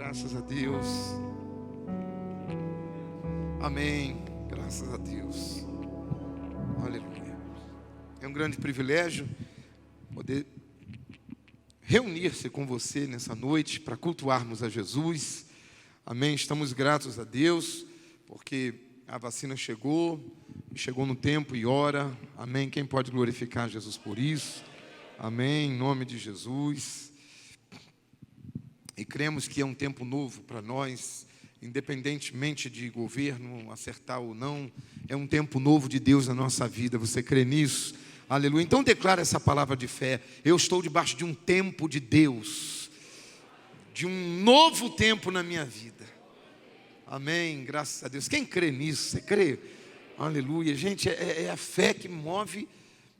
Graças a Deus. Amém. Graças a Deus. Aleluia. É um grande privilégio poder reunir-se com você nessa noite para cultuarmos a Jesus. Amém. Estamos gratos a Deus porque a vacina chegou no tempo e hora. Amém. Quem pode glorificar Jesus por isso? Amém. Em nome de Jesus. E cremos que é um tempo novo para nós, independentemente de governo acertar ou não, é um tempo novo de Deus na nossa vida. Você crê nisso? Aleluia. Então declara essa palavra de fé. Eu estou debaixo de um tempo de Deus, de um novo tempo na minha vida. Amém, graças a Deus. Quem crê nisso? Você crê? Aleluia. Gente, é a fé que move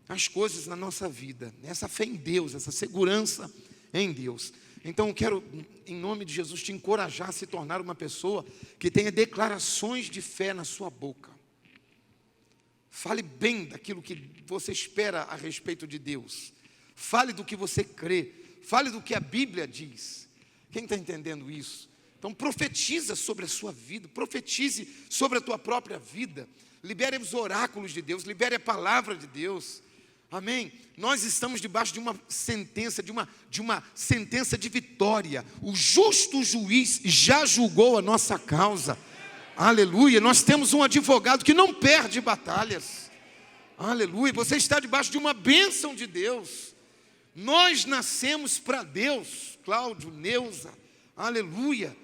as coisas na nossa vida. Essa fé em Deus, essa segurança em Deus. Então eu quero, em nome de Jesus, te encorajar a se tornar uma pessoa que tenha declarações de fé na sua boca. Fale bem daquilo que você espera a respeito de Deus. Fale do que você crê. Fale do que a Bíblia diz. Quem está entendendo isso? Então profetiza sobre a sua vida. Profetize sobre a tua própria vida. Libere os oráculos de Deus. Libere a palavra de Deus. Amém? Nós estamos debaixo de uma sentença, de uma sentença de vitória. O justo juiz já julgou a nossa causa. Aleluia. Nós temos um advogado que não perde batalhas. Aleluia. Você está debaixo de uma bênção de Deus. Nós nascemos para Deus. Cláudio, Neuza. Aleluia.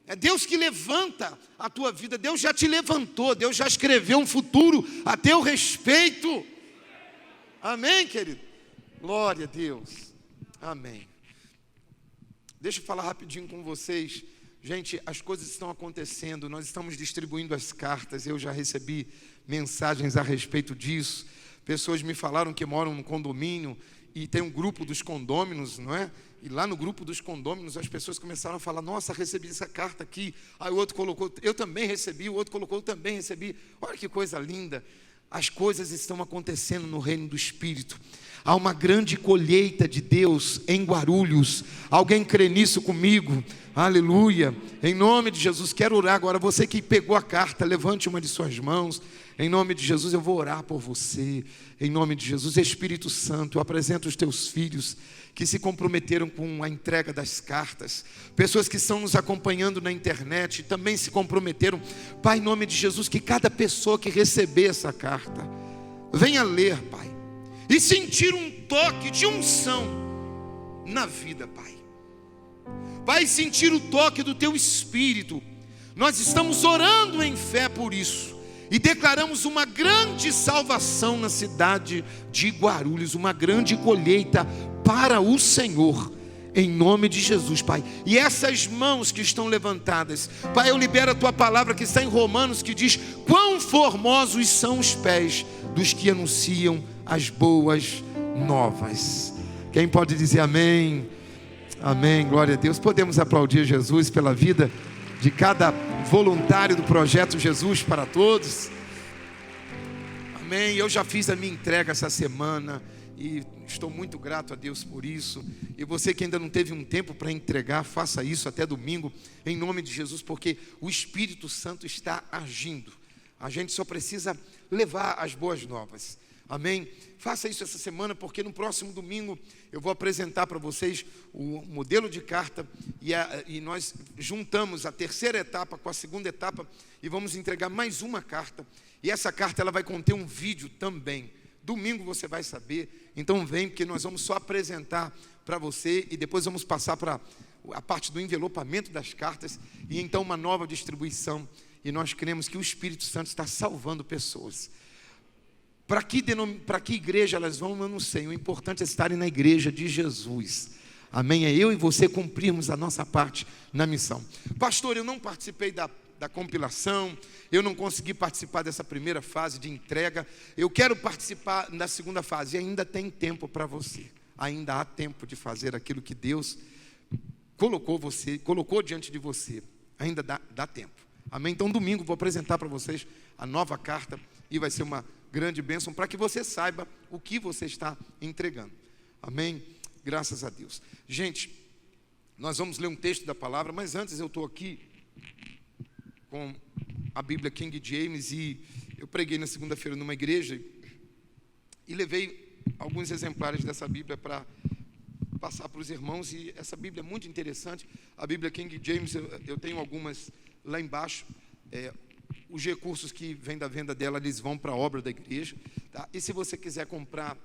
É Deus que levanta a tua vida. Deus já te levantou. Deus já escreveu um futuro a teu respeito. Amém, querido? Glória a Deus. Amém. Deixa eu falar rapidinho com vocês. Gente, as coisas estão acontecendo. Nós estamos distribuindo as cartas. Eu já recebi mensagens a respeito disso. Pessoas me falaram que moram no condomínio e tem um grupo dos condôminos, não é? E lá no grupo dos condôminos as pessoas começaram a falar: nossa, recebi essa carta aqui. Aí o outro colocou: eu também recebi. O outro colocou: eu também recebi. Olha que coisa linda. As coisas estão acontecendo no reino do Espírito. Há uma grande colheita de Deus em Guarulhos. Alguém crê nisso comigo? Aleluia. Em nome de Jesus, quero orar agora. Você que pegou a carta, levante uma de suas mãos. Em nome de Jesus, eu vou orar por você. Em nome de Jesus, Espírito Santo, eu apresento os teus filhos que se comprometeram com a entrega das cartas. Pessoas que estão nos acompanhando na internet também se comprometeram. Pai, em nome de Jesus, que cada pessoa que receber essa carta venha ler, Pai, e sentir um toque de unção na vida, Pai. Vai sentir o toque do teu Espírito. Nós estamos orando em fé por isso e declaramos uma grande salvação na cidade de Guarulhos, uma grande colheita para o Senhor, em nome de Jesus, Pai. E essas mãos que estão levantadas, Pai, eu libero a Tua palavra que está em Romanos, que diz: quão formosos são os pés dos que anunciam as boas novas. Quem pode dizer amém? Amém, glória a Deus. Podemos aplaudir Jesus pela vida de cada voluntário do projeto Jesus para Todos. Amém. Eu já fiz a minha entrega essa semana e estou muito grato a Deus por isso. E você que ainda não teve um tempo para entregar, faça isso até domingo, em nome de Jesus, porque o Espírito Santo está agindo. A gente só precisa levar as boas novas. Amém? Faça isso essa semana, porque no próximo domingo eu vou apresentar para vocês o modelo de carta e nós juntamos a terceira etapa com a segunda etapa e vamos entregar mais uma carta. E essa carta ela vai conter um vídeo também. Domingo você vai saber. Então vem, porque nós vamos só apresentar para você e depois vamos passar para a parte do envelopamento das cartas e então uma nova distribuição. E nós cremos que o Espírito Santo está salvando pessoas. Para que igreja elas vão, eu não sei. O importante é estarem na igreja de Jesus. Amém? É eu e você cumprirmos a nossa parte na missão. Pastor, eu não participei da compilação, eu não consegui participar dessa primeira fase de entrega. Eu quero participar da segunda fase. E ainda tem tempo para você. Ainda há tempo de fazer aquilo que Deus colocou diante de você. Ainda dá tempo. Amém? Então domingo vou apresentar para vocês a nova carta e vai ser uma grande bênção para que você saiba o que você está entregando. Amém? Graças a Deus. Gente, Nós vamos ler um texto da palavra, mas antes eu estou aqui com a Bíblia King James e eu preguei na segunda-feira numa igreja e levei alguns exemplares dessa Bíblia para passar para os irmãos, e essa Bíblia é muito interessante. A Bíblia King James, eu tenho algumas lá embaixo, os recursos que vêm da venda dela, eles vão para a obra da igreja, tá? E se você quiser comprar,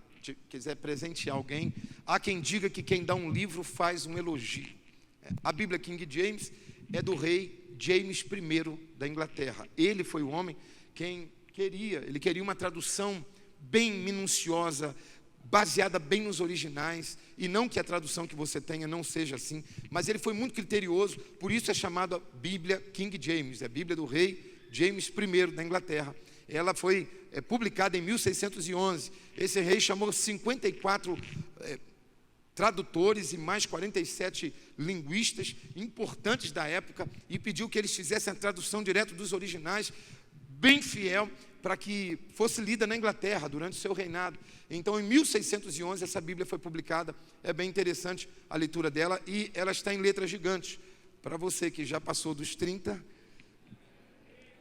quiser presentear alguém, há quem diga que quem dá um livro faz um elogio. A Bíblia King James é do rei James I da Inglaterra. Ele foi o homem quem queria uma tradução bem minuciosa, baseada bem nos originais, e não que a tradução que você tenha não seja assim, mas ele foi muito criterioso, por isso é chamada Bíblia King James, é a Bíblia do rei James I da Inglaterra. Ela foi publicada em 1611, esse rei chamou 54 tradutores e mais 47 linguistas importantes da época e pediu que eles fizessem a tradução direto dos originais, bem fiel, para que fosse lida na Inglaterra durante o seu reinado. Então, em 1611, essa Bíblia foi publicada. É bem interessante a leitura dela e ela está em letras gigantes. Para você que já passou dos 30,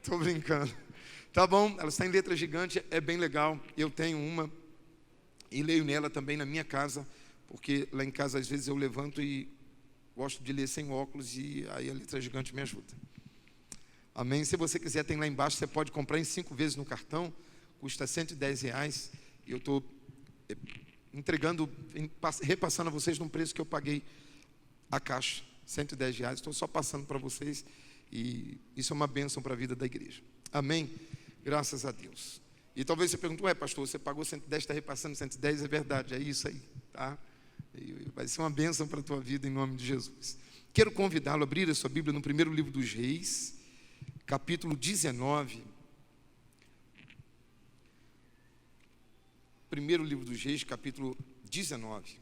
estou brincando. Tá bom, ela está em letras gigantes, é bem legal. Eu tenho uma e leio nela também na minha casa, porque lá em casa às vezes eu levanto e gosto de ler sem óculos e aí a letra gigante me ajuda. Amém? Se você quiser, tem lá embaixo, você pode comprar em 5 vezes no cartão, custa R$110, e eu estou entregando, repassando a vocês num preço que eu paguei a caixa, R$110, estou só passando para vocês, e isso é uma bênção para a vida da igreja. Amém? Graças a Deus. E talvez você pergunte, pastor, você pagou 110, está repassando 110, é verdade, é isso aí, tá? Vai ser uma bênção para a tua vida em nome de Jesus. Quero convidá-lo a abrir a sua Bíblia no primeiro livro dos Reis, capítulo 19. Primeiro livro dos Reis, capítulo 19.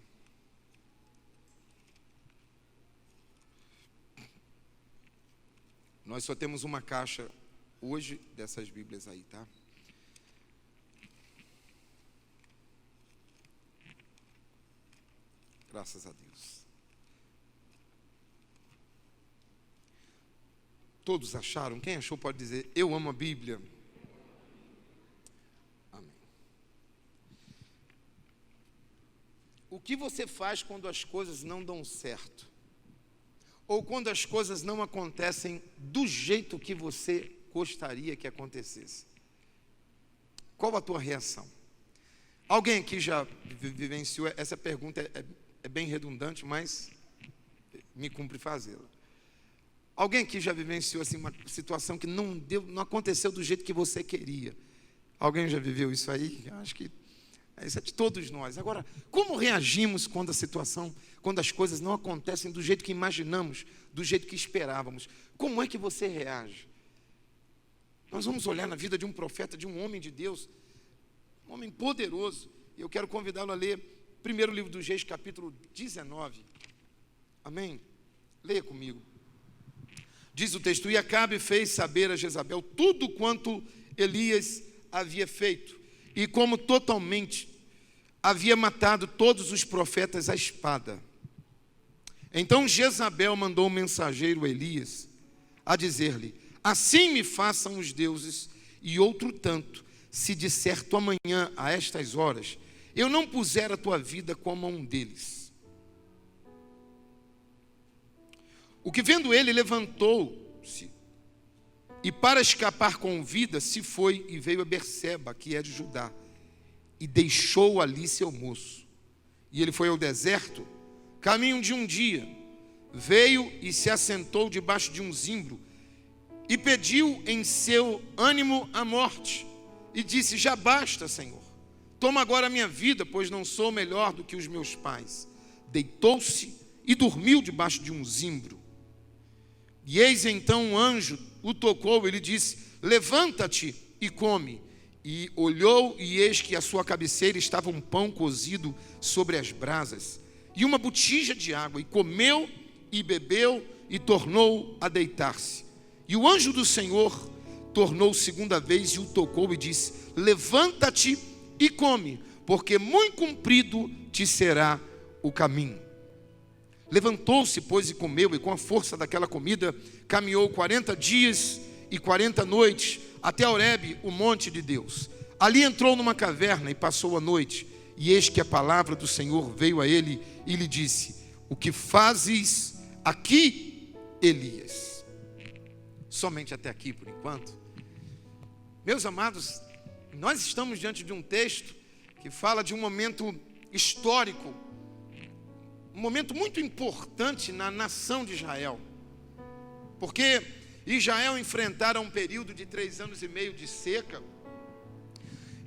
Nós só temos uma caixa hoje dessas Bíblias aí, tá? Graças a Deus. Todos acharam? Quem achou pode dizer, eu amo a Bíblia. Amém. O que você faz quando as coisas não dão certo? Ou quando as coisas não acontecem do jeito que você gostaria que acontecesse? Qual a tua reação? Alguém aqui já vivenciou? Essa pergunta é bem redundante, mas me cumpre fazê-la. Alguém aqui já vivenciou assim, uma situação que não aconteceu do jeito que você queria? Alguém já viveu isso aí? Eu acho que isso é de todos nós. Agora, como reagimos quando as coisas não acontecem do jeito que imaginamos, do jeito que esperávamos? Como é que você reage? Nós vamos olhar na vida de um profeta, de um homem de Deus, um homem poderoso. E eu quero convidá-lo a ler primeiro livro dos Reis, capítulo 19. Amém? Leia comigo. Diz o texto, e Acabe fez saber a Jezabel tudo quanto Elias havia feito, e como totalmente havia matado todos os profetas à espada. Então Jezabel mandou um mensageiro a Elias, a dizer-lhe, assim me façam os deuses, e outro tanto, se de certo amanhã, a estas horas, eu não puser a tua vida como a um deles. O que vendo ele, levantou-se, e para escapar com vida, se foi e veio a Berseba, que é de Judá, e deixou ali seu moço. E ele foi ao deserto, caminho de um dia, veio e se assentou debaixo de um zimbro, e pediu em seu ânimo a morte, e disse, já basta, Senhor, toma agora a minha vida, pois não sou melhor do que os meus pais. Deitou-se e dormiu debaixo de um zimbro. E eis então um anjo o tocou, ele disse, levanta-te e come. E olhou, e eis que à sua cabeceira estava um pão cozido sobre as brasas, e uma botija de água, e comeu, e bebeu, e tornou a deitar-se. E o anjo do Senhor tornou segunda vez, e o tocou, e disse, levanta-te e come, porque muito comprido te será o caminho. Levantou-se, pois, e comeu, e com a força daquela comida, caminhou 40 dias e 40 noites, até Horebe, o monte de Deus. Ali entrou numa caverna e passou a noite. E eis que a palavra do Senhor veio a ele e lhe disse: o que fazes aqui, Elias? Somente até aqui, por enquanto. Meus amados, nós estamos diante de um texto que fala de um momento histórico, um momento muito importante na nação de Israel, porque Israel enfrentara um período de 3 anos e meio de seca,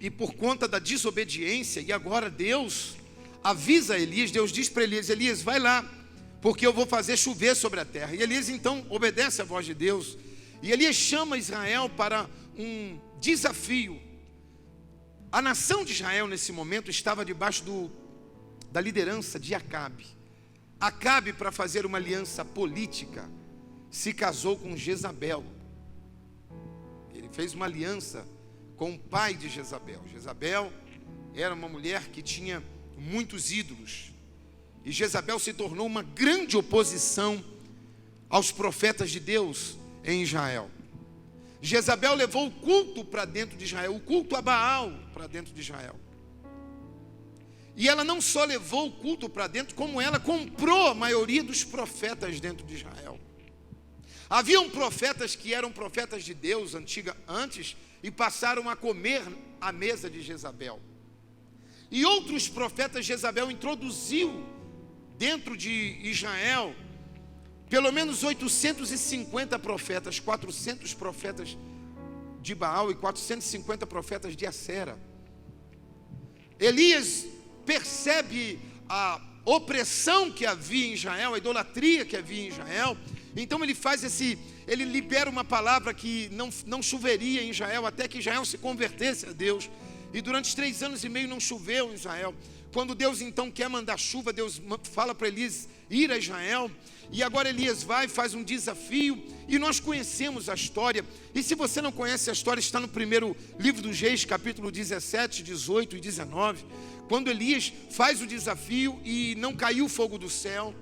e por conta da desobediência, e agora Deus avisa Elias, Deus diz para Elias: Elias, vai lá, porque eu vou fazer chover sobre a terra. E Elias então obedece à voz de Deus, e Elias chama Israel para um desafio. A nação de Israel nesse momento estava debaixo da liderança de Acabe. Acabe, para fazer uma aliança política, se casou com Jezabel. Ele fez uma aliança com o pai de Jezabel. Jezabel era uma mulher que tinha muitos ídolos, e Jezabel se tornou uma grande oposição aos profetas de Deus em Israel. Jezabel levou o culto para dentro de Israel, o culto a Baal para dentro de Israel. E ela não só levou o culto para dentro, como ela comprou a maioria dos profetas dentro de Israel. Haviam profetas que eram profetas de Deus antes e passaram a comer à mesa de Jezabel. E outros profetas Jezabel introduziu dentro de Israel pelo menos 850 profetas, 400 profetas de Baal e 450 profetas de Acera. Elias percebe a opressão que havia em Israel, a idolatria que havia em Israel. Então ele libera uma palavra que não choveria em Israel, até que Israel se convertesse a Deus. E durante 3 anos e meio não choveu em Israel. Quando Deus então quer mandar chuva, Deus fala para Elias ir a Israel. E agora Elias vai, faz um desafio, e nós conhecemos a história. E se você não conhece a história, está no primeiro livro dos Reis, capítulo 17, 18 e 19. Quando Elias faz o desafio e não caiu fogo do céu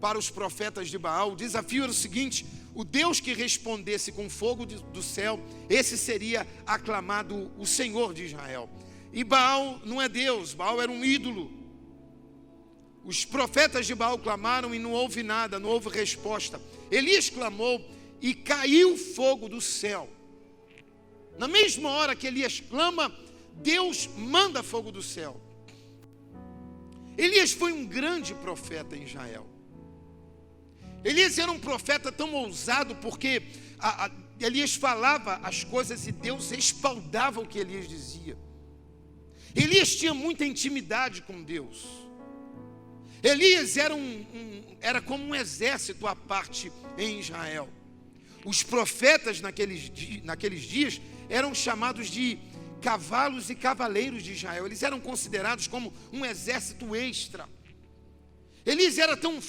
para os profetas de Baal. O desafio era o seguinte: o Deus que respondesse com fogo do céu, esse seria aclamado o Senhor de Israel. E Baal não é Deus, Baal era um ídolo. Os profetas de Baal clamaram e não houve nada, não houve resposta. Elias clamou e caiu fogo do céu. Na mesma hora que Elias clama, Deus manda fogo do céu. Elias foi um grande profeta em Israel. Elias era um profeta tão ousado porque Elias falava as coisas e Deus respaldava o que Elias dizia. Elias tinha muita intimidade com Deus. Elias era como um exército à parte em Israel. Os profetas naqueles dias eram chamados de cavalos e cavaleiros de Israel. Eles eram considerados como um exército extra. Elias era tão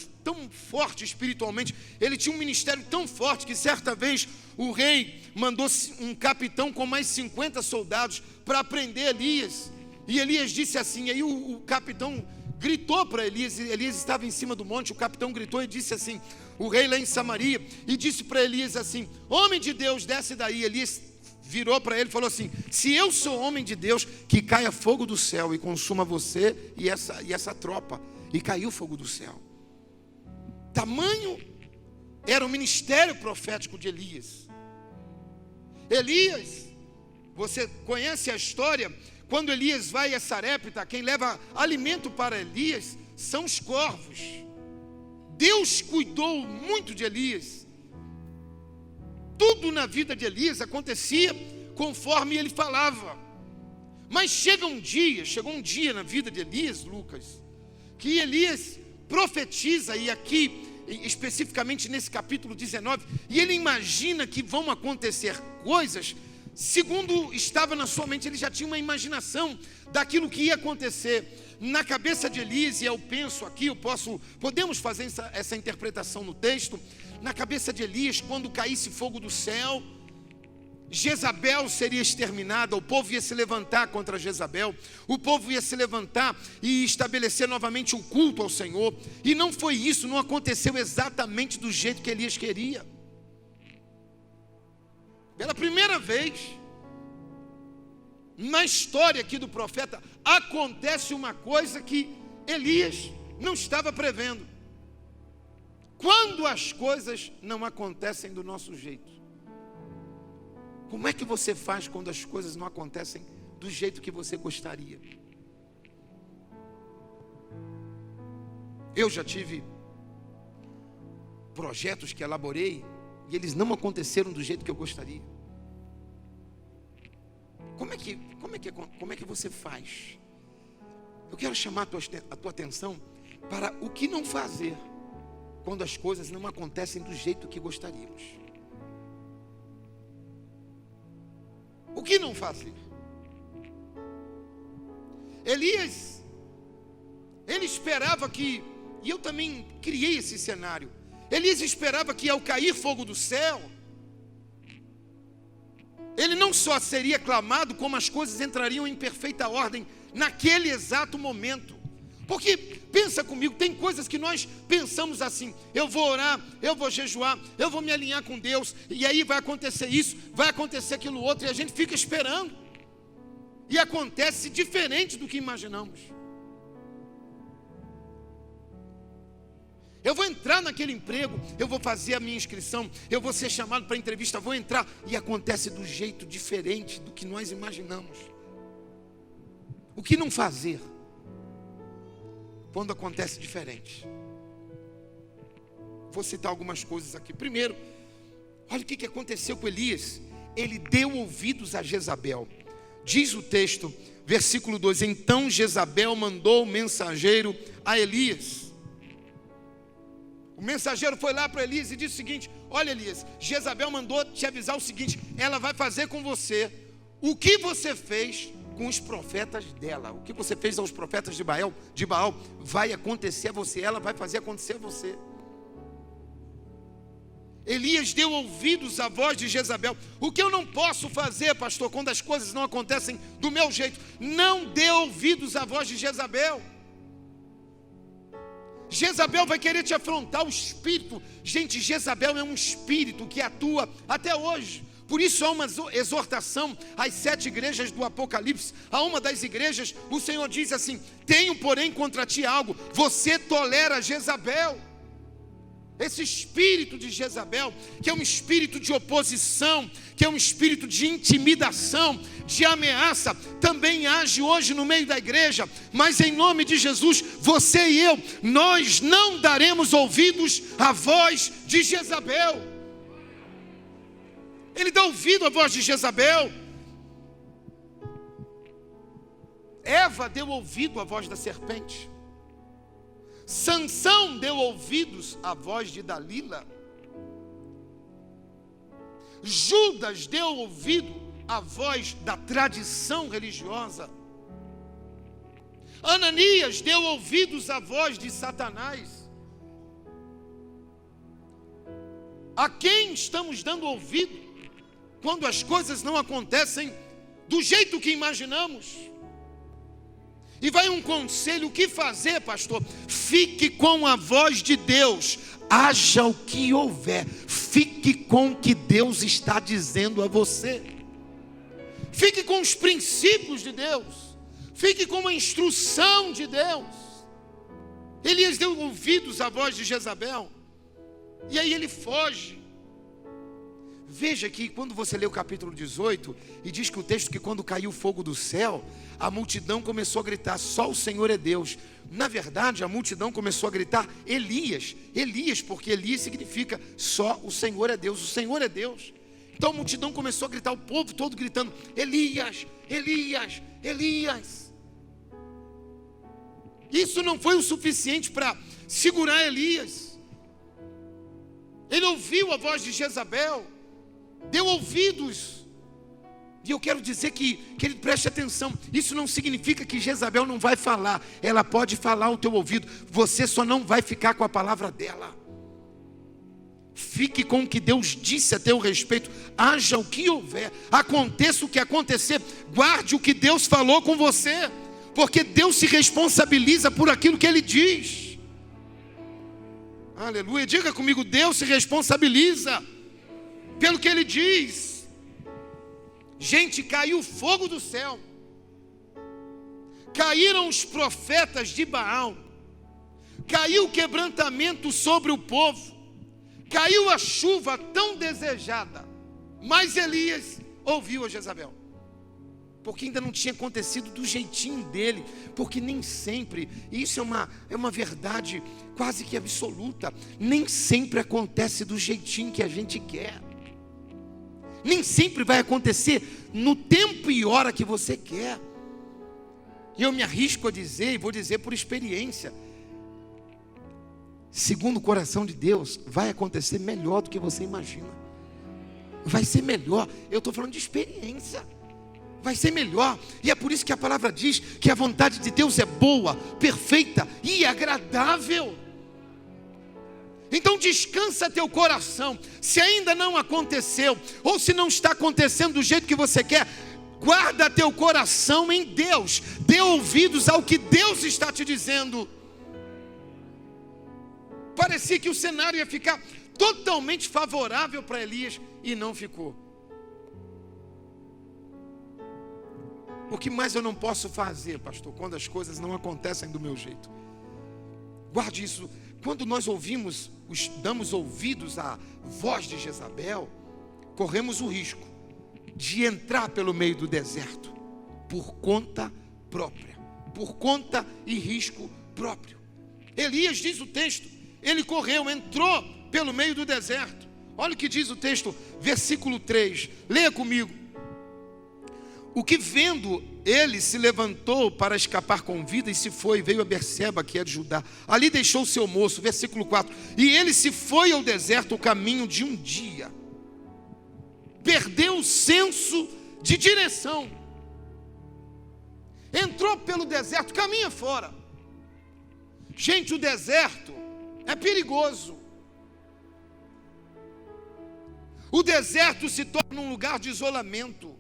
forte espiritualmente, ele tinha um ministério tão forte que certa vez o rei mandou um capitão com mais 50 soldados para prender Elias. E Elias disse assim, aí o capitão gritou para Elias, Elias estava em cima do monte, o capitão gritou e disse assim, o rei lá em Samaria, e disse para Elias assim: homem de Deus, desce daí. Elias virou para ele e falou assim: se eu sou homem de Deus, que caia fogo do céu e consuma você e essa tropa. E caiu fogo do céu. Tamanho era o ministério profético de Elias. Elias, você conhece a história? Quando Elias vai a Sarepta, quem leva alimento para Elias são os corvos. Deus cuidou muito de Elias. Tudo na vida de Elias acontecia conforme ele falava. Mas chegou um dia na vida de Elias, Lucas, que Elias profetiza, e aqui especificamente nesse capítulo 19, e ele imagina que vão acontecer coisas, segundo estava na sua mente. Ele já tinha uma imaginação daquilo que ia acontecer na cabeça de Elias, e eu penso aqui, podemos fazer essa interpretação no texto. Na cabeça de Elias, quando caísse fogo do céu, Jezabel seria exterminada, o povo ia se levantar contra Jezabel, o povo ia se levantar e estabelecer novamente um culto ao Senhor. E não foi isso, não aconteceu exatamente do jeito que Elias queria. Pela primeira vez na história aqui do profeta, acontece uma coisa que Elias não estava prevendo. Quando as coisas não acontecem do nosso jeito, como é que você faz quando as coisas não acontecem do jeito que você gostaria? Eu já tive projetos que elaborei e eles não aconteceram do jeito que eu gostaria. Como é que você faz? Eu quero chamar a tua atenção para o que não fazer quando as coisas não acontecem do jeito que gostaríamos. O que não fazer? Elias, ele esperava que, e eu também criei esse cenário, Elias esperava que ao cair fogo do céu, ele não só seria clamado, como as coisas entrariam em perfeita ordem naquele exato momento. Porque, pensa comigo, tem coisas que nós pensamos assim: eu vou orar, eu vou jejuar, eu vou me alinhar com Deus, e aí vai acontecer isso, vai acontecer aquilo outro, e a gente fica esperando, e acontece diferente do que imaginamos. Eu vou entrar naquele emprego, eu vou fazer a minha inscrição, eu vou ser chamado para entrevista, vou entrar, e acontece do jeito diferente do que nós imaginamos. O que não fazer quando acontece diferente? Vou citar algumas coisas aqui. Primeiro, olha o que aconteceu com Elias. Ele deu ouvidos a Jezabel. Diz o texto, versículo 2: então Jezabel mandou o mensageiro a Elias. O mensageiro foi lá para Elias e disse o seguinte: olha, Elias, Jezabel mandou te avisar o seguinte: ela vai fazer com você o que você fez com os profetas dela. O que você fez aos profetas de Baal vai acontecer a você, ela vai fazer acontecer a você. Elias deu ouvidos à voz de Jezabel. O que eu não posso fazer, pastor, quando as coisas não acontecem do meu jeito? Não dê ouvidos à voz de Jezabel. Jezabel vai querer te afrontar, o espírito. Gente, Jezabel é um espírito que atua até hoje. Por isso há uma exortação às 7 igrejas do Apocalipse. A uma das igrejas, o Senhor diz assim: tenho porém contra ti algo, você tolera Jezabel. Esse espírito de Jezabel, que é um espírito de oposição, que é um espírito de intimidação, de ameaça, também age hoje no meio da igreja. Mas em nome de Jesus, você e eu, nós não daremos ouvidos à voz de Jezabel. Ele dá ouvido à voz de Jezabel. Eva deu ouvido à voz da serpente. Sansão deu ouvidos à voz de Dalila. Judas deu ouvido à voz da tradição religiosa. Ananias deu ouvidos à voz de Satanás. A quem estamos dando ouvido quando as coisas não acontecem do jeito que imaginamos? E vai um conselho: o que fazer, pastor? Fique com a voz de Deus, haja o que houver, fique com o que Deus está dizendo a você. Fique com os princípios de Deus, fique com a instrução de Deus. Elias deu ouvidos à voz de Jezabel, e aí ele foge. Veja que quando você lê o capítulo 18, e diz que o texto que quando caiu o fogo do céu, a multidão começou a gritar: só o Senhor é Deus. Na verdade, a multidão começou a gritar Elias, Elias, porque Elias significa só o Senhor é Deus, o Senhor é Deus. Então a multidão começou a gritar, o povo todo gritando: Elias, Elias, Elias. Isso não foi o suficiente para segurar Elias. Ele ouviu a voz de Jezabel, deu ouvidos. E eu quero dizer que ele preste atenção: isso não significa que Jezabel não vai falar. Ela pode falar ao teu ouvido, você só não vai ficar com a palavra dela. Fique com o que Deus disse a teu respeito. Haja o que houver, aconteça o que acontecer, guarde o que Deus falou com você, porque Deus se responsabiliza por aquilo que Ele diz. Aleluia, diga comigo, Deus se responsabiliza pelo que Ele diz. Gente, caiu fogo do céu, caíram os profetas de Baal, caiu o quebrantamento sobre o povo, caiu a chuva tão desejada, mas Elias ouviu a Jezabel, porque ainda não tinha acontecido do jeitinho dele, porque nem sempre, e isso é uma verdade quase que absoluta, nem sempre acontece do jeitinho que a gente quer, nem sempre vai acontecer no tempo e hora que você quer. E eu me arrisco a dizer, e vou dizer por experiência, segundo o coração de Deus, vai acontecer melhor do que você imagina. Vai ser melhor. Eu estou falando de experiência. Vai ser melhor. E é por isso que a palavra diz que a vontade de Deus é boa, perfeita e agradável. Então descansa teu coração. Se ainda não aconteceu, ou se não está acontecendo do jeito que você quer, guarda teu coração em Deus. Dê ouvidos ao que Deus está te dizendo. Parecia que o cenário ia ficar totalmente favorável para Elias e não ficou. O que mais eu não posso fazer, pastor, quando as coisas não acontecem do meu jeito? Guarde isso. Quando nós damos ouvidos à voz de Jezabel, corremos o risco de entrar pelo meio do deserto por conta própria, por conta e risco próprio. Elias, diz o texto, ele correu, entrou pelo meio do deserto. Olha o que diz o texto, versículo 3. Leia comigo. O que vendo ele se levantou para escapar com vida e se foi, veio a Berseba, que é de Judá. Ali deixou o seu moço, versículo 4. E ele se foi ao deserto o caminho de um dia. Perdeu o senso de direção. Entrou pelo deserto, caminha fora. Gente, o deserto é perigoso. O deserto se torna um lugar de isolamento.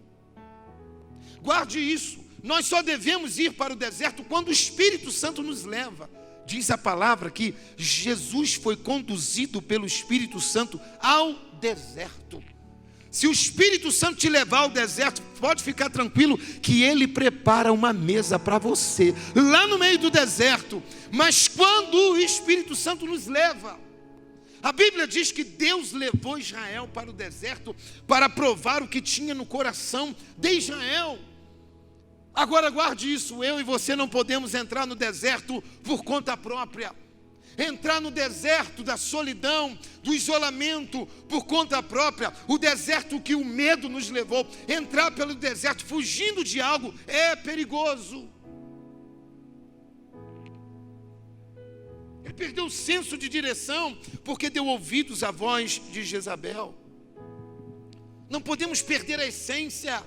Guarde isso. Nós só devemos ir para o deserto quando o Espírito Santo nos leva. Diz a palavra que Jesus foi conduzido pelo Espírito Santo ao deserto. Se o Espírito Santo te levar ao deserto, pode ficar tranquilo que Ele prepara uma mesa para você, lá no meio do deserto. Mas quando o Espírito Santo nos leva, a Bíblia diz que Deus levou Israel para o deserto para provar o que tinha no coração de Israel. Agora guarde isso, eu e você não podemos entrar no deserto por conta própria. Entrar no deserto da solidão, do isolamento por conta própria, o deserto que o medo nos levou, entrar pelo deserto fugindo de algo é perigoso. Ele perdeu o senso de direção porque deu ouvidos à voz de Jezabel. Não podemos perder a essência.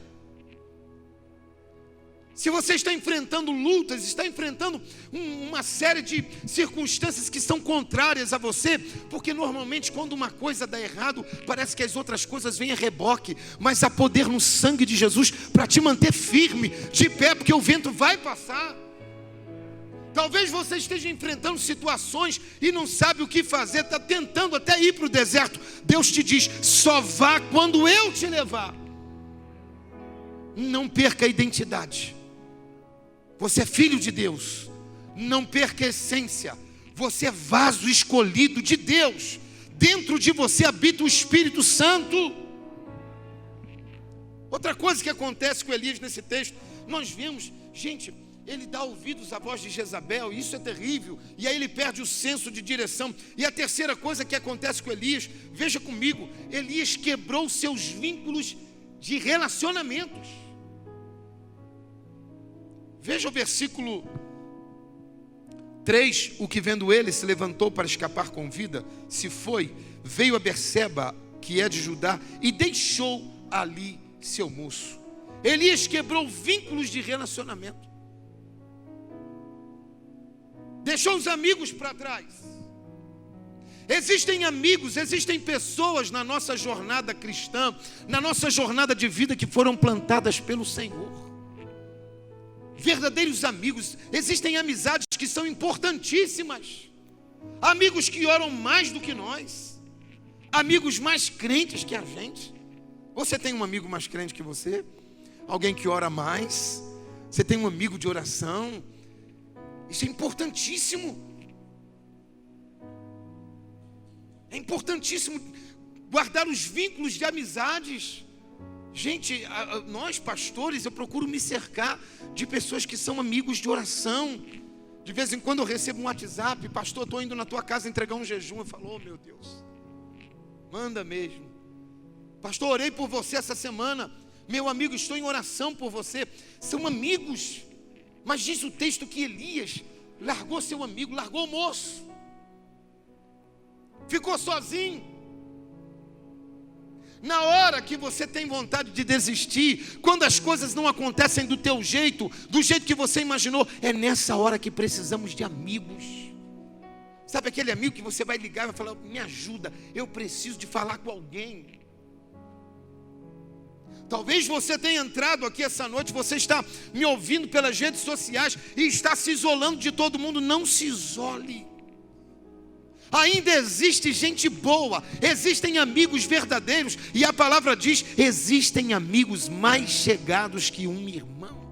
Se você está enfrentando lutas, está enfrentando uma série de circunstâncias que são contrárias a você, porque normalmente quando uma coisa dá errado, parece que as outras coisas vêm a reboque, mas há poder no sangue de Jesus para te manter firme, de pé, porque o vento vai passar. Talvez você esteja enfrentando situações e não sabe o que fazer, está tentando até ir para o deserto. Deus te diz, só vá quando eu te levar. Não perca a identidade. Você é filho de Deus. Não perca a essência. Você é vaso escolhido de Deus. Dentro de você habita o Espírito Santo. Outra coisa que acontece com Elias nesse texto, nós vemos, gente, ele dá ouvidos à voz de Jezabel, e isso é terrível, e aí ele perde o senso de direção. E a terceira coisa que acontece com Elias, veja comigo, Elias quebrou seus vínculos de relacionamentos. Veja o versículo 3, o que vendo ele se levantou para escapar com vida, se foi, veio a Berseba, que é de Judá, e deixou ali seu moço. Elias quebrou vínculos de relacionamento. Deixou os amigos para trás. Existem amigos, existem pessoas na nossa jornada cristã, na nossa jornada de vida que foram plantadas pelo Senhor. Verdadeiros amigos, existem amizades que são importantíssimas. Amigos que oram mais do que nós, amigos mais crentes que a gente. Você tem um amigo mais crente que você? Alguém que ora mais? Você tem um amigo de oração? Isso é importantíssimo. É importantíssimo guardar os vínculos de amizades. Gente, nós pastores, eu procuro me cercar de pessoas que são amigos de oração. De vez em quando eu recebo um WhatsApp: pastor, estou indo na tua casa entregar um jejum. Eu falo: oh meu Deus, manda mesmo. Pastor, orei por você essa semana. Meu amigo, estou em oração por você. São amigos. Mas diz o texto que Elias largou seu amigo, largou o moço, ficou sozinho. Na hora que você tem vontade de desistir, quando as coisas não acontecem do teu jeito, do jeito que você imaginou, é nessa hora que precisamos de amigos. Sabe aquele amigo que você vai ligar e vai falar: me ajuda, eu preciso de falar com alguém. Talvez você tenha entrado aqui essa noite, você está me ouvindo pelas redes sociais e está se isolando de todo mundo. Não se isole. Ainda existe gente boa, existem amigos verdadeiros, e a palavra diz: existem amigos mais chegados que um irmão.